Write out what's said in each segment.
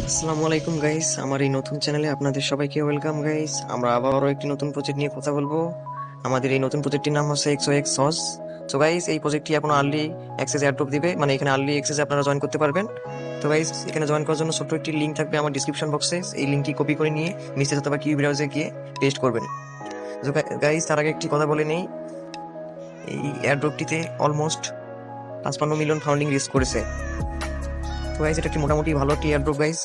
আসসালামু আলাইকুম গাইস, আমার এই নতুন চ্যানেলে আপনাদের সবাইকে ওয়েলকাম গাইস। আমরা আবারও একটি নতুন প্রজেক্ট নিয়ে কথা বলবো। আমাদের এই নতুন প্রজেক্টটির নাম হচ্ছে XOX সস। তো গাইস, এই প্রজেক্টটি এখন আর্লি অ্যাক্সেস এয়ারড্রপ দিবে, মানে এখানে আর্লি অ্যাক্সেসে আপনারা জয়েন করতে পারবেন। তো গাইস, এখানে জয়েন করার জন্য ছোট্ট একটি লিঙ্ক থাকবে আমার ডিসক্রিপশন বক্সে। এই লিঙ্কটি কপি করে নিয়ে মেসেজ অথবা কিউ ব্রাউজারে গিয়ে পেস্ট করবেন। তো গাইস, তার আগে একটি কথা বলে নেই, এই এয়ারড্রপটিতে অলমোস্ট 55 মিলিয়ন ফাউন্ডিং রিস্ক করেছে। তো গাইস, এটা একটি মোটামুটি ভালো একটি এয়ারড্রপ গাইস।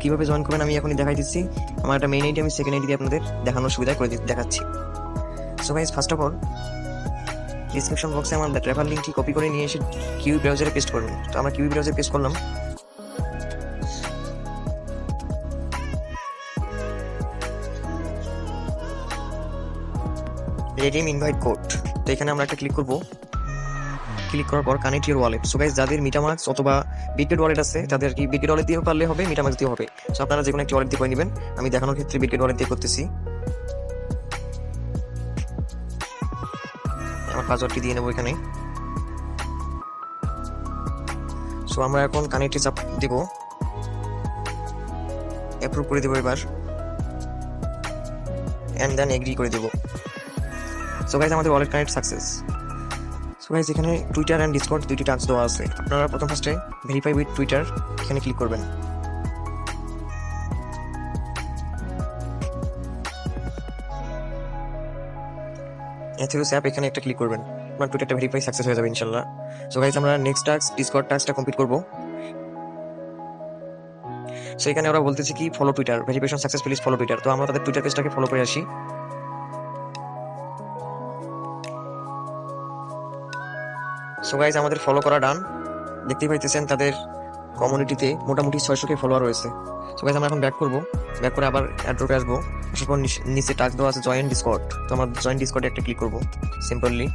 কিভাবে জয়েন করবেন আমি এখনই দেখাই দিচ্ছি। আমার একটা মেইন আইডি, আমি সেকেন্ড আইডি দিয়ে আপনাদের দেখানোর সুবিধা করে দেখাচ্ছি। So guys, first of all description বক্সে আমার ট্রাভেল লিঙ্কটি কপি করে নিয়ে এসে কিউ ব্রাউজারে পেস্ট করবেন। তো আমরা কিউ ব্রাউজারে পেস্ট করলাম। রেডিম ইনভাইট কোড, তো এখানে আমরা একটা ক্লিক করব। ক্লিক করার পর connect your wallet. So guys, যাদের মিটামাক্স অথবা বিটগেট ওয়ালেট আছে তাদের কি বিটগেট ওয়ালেট দিয়েও পারলে হবে, মিটামাক্স দিয়েও হবে। সো আপনারা যে কোনো একটি ওয়ালেট দিয়ে করে নেবেন। আমি দেখানোর ক্ষেত্রে বিটগেট ওয়ালেট দিয়ে করতেছি। আমার পাসওয়ার্ডটি দিয়ে নেবো এখানে। সো আমরা এখন কানেক্টে চাপ দিব, অ্যাপ্রুভ করে দেবো এবার, এন্ড দেন এগ্রি করে দেবো। সো গাইস, আমাদের wallet connect success. So guys, এখানে টুইটার অ্যান্ড ডিসকর্ড দুইটি টাস্ক দেওয়া আছে। আপনারা প্রথম ফার্স্টে ভেরিফাই উইথ টুইটার এখানে ক্লিক করবেন। এথিওস অ্যাপ এখানে একটা ক্লিক করবেন, আপনার টুইটারটা ভেরিফাই সাকসেস হয়ে যাবে ইনশাল্লাহ। সো গাইস, আমরা নেক্সট টাস্ক ডিসকর্ড টাস্কটা কমপ্লিট করব। সো এখানে ওরা বলতেছে কি follow Twitter, verification success, please follow Twitter. তো আমরা তাদের টুইটার পেজটাকে ফলো করে আসি। সো গাইস, আমাদের ফলো করা ডান। দেখতেই পাইতেছেন তাদের কমিউনিটিতে মোটামুটি 600কে ফলোয়ার রয়েছে। সো গাইস, আমরা এখন ব্যাক করব। ব্যাক করে আবার অ্যাড্রপে আসবো। আসার পর নিচে টাস্ক দেওয়া আছে জয়েন ডিসকর্ড। তো আমরা জয়েন ডিসকর্ডে একটা ক্লিক করব সিম্পলি।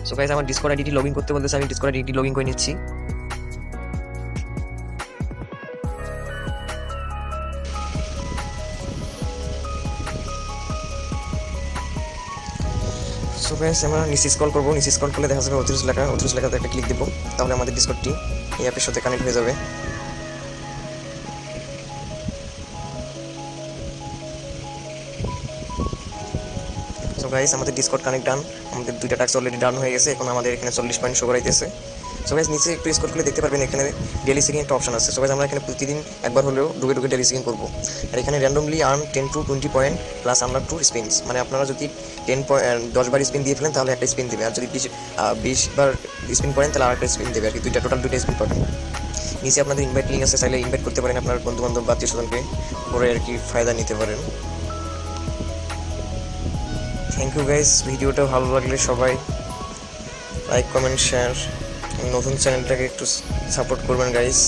সো গাইস, আমার ডিসকর্ড আইডিটি লগইন করতে বলতেছে, আমি ডিসকর্ড আইডিটি লগইন করে নিচ্ছি। সো গাইস, আমরা নিচে স্ক্রল করবো। নিচে স্ক্রল করলে দেখা যাবে 38 লেখা। 38 লেখাতে একটা ক্লিক দেবো, তাহলে আমাদের ডিসকর্ডটি এই অ্যাপের সাথে কানেক্ট হয়ে যাবে। সো গাইস, আমাদের ডিসকর্ড কানেক্ট ডান। আমাদের দুইটা টাস্ক অলরেডি ডান হয়ে গেছে। এখন আমাদের এখানে 40 পয়েন্ট শো করাইতেছে। সো গাইস, নিচে একটু স্ক্রল করলে দেখতে পারবেন এখানে ডেলি সিকিং একটা অপশন আছে। সো গাইস, আমরা এখানে প্রতিদিন একবার হলেও ঢুকে ঢুকে ডেলি সিকিং করবো। আর এখানে randomly earn 10 to 20 point plus unlock 2 spins, মানে আপনারা যদি 10 বার স্পিন দিয়ে ফেলেন তাহলে একটা স্পিন দেবে, আর যদি 20 বার স্পিন করেন তাহলে আরেকটা স্পিন দেবে আর কি। টোটাল দুইটা স্পিন পাবেন। নিচে আপনাদের ইনভাইট লিঙ্ক আছে, চাইলে ইনভাইট করতে পারেন আপনার বন্ধু বান্ধব বা আত্মীয় স্বজনকে, করে আর কি ফায়দা নিতে পারেন। থ্যাংক ইউ গাইস, ভিডিওটা ভালো লাগলে সবাই লাইক কমেন্ট শেয়ার, নতুন চ্যানেলটাকে একটু সাপোর্ট করবেন গাইস।